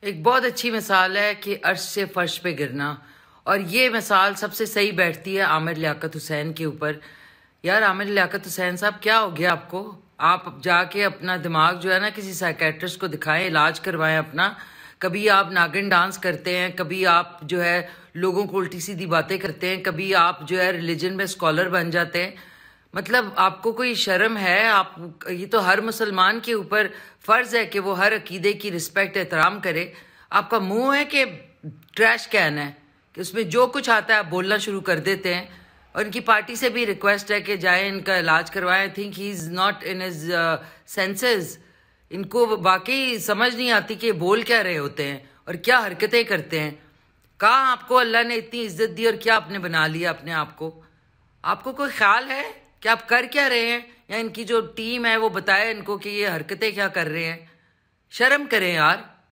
ایک بہت اچھی مثال ہے کہ عرش سے فرش پہ گرنا، اور یہ مثال سب سے صحیح بیٹھتی ہے عامر لیاقت حسین کے اوپر۔ یار عامر لیاقت حسین صاحب، کیا ہو گیا آپ کو؟ آپ جا کے اپنا دماغ جو ہے نا کسی سائیکیٹرسٹ کو دکھائیں، علاج کروائیں اپنا۔ کبھی آپ ناگن ڈانس کرتے ہیں، کبھی آپ جو ہے لوگوں کو الٹی سیدھی باتیں کرتے ہیں، کبھی آپ جو ہے ریلیجن میں اسکالر بن جاتے ہیں۔ مطلب آپ کو کوئی شرم ہے؟ آپ یہ تو ہر مسلمان کے اوپر فرض ہے کہ وہ ہر عقیدے کی رسپیکٹ احترام کرے۔ آپ کا منہ ہے کہ ٹریش کین ہے کہ اس میں جو کچھ آتا ہے آپ بولنا شروع کر دیتے ہیں۔ اور ان کی پارٹی سے بھی ریکویسٹ ہے کہ جائیں ان کا علاج کروائیں۔ I think he is not in his senses. ان کو واقعی سمجھ نہیں آتی کہ یہ بول کیا رہے ہوتے ہیں اور کیا حرکتیں کرتے ہیں۔ کہاں آپ کو اللہ نے اتنی عزت دی اور کیا آپ نے بنا لیا اپنے آپ کو؟ آپ کو کوئی خیال ہے کہ آپ کر کیا رہے ہیں؟ یا ان کی جو ٹیم ہے وہ بتائے ان کو کہ یہ حرکتیں کیا کر رہے ہیں؟ شرم کریں یار۔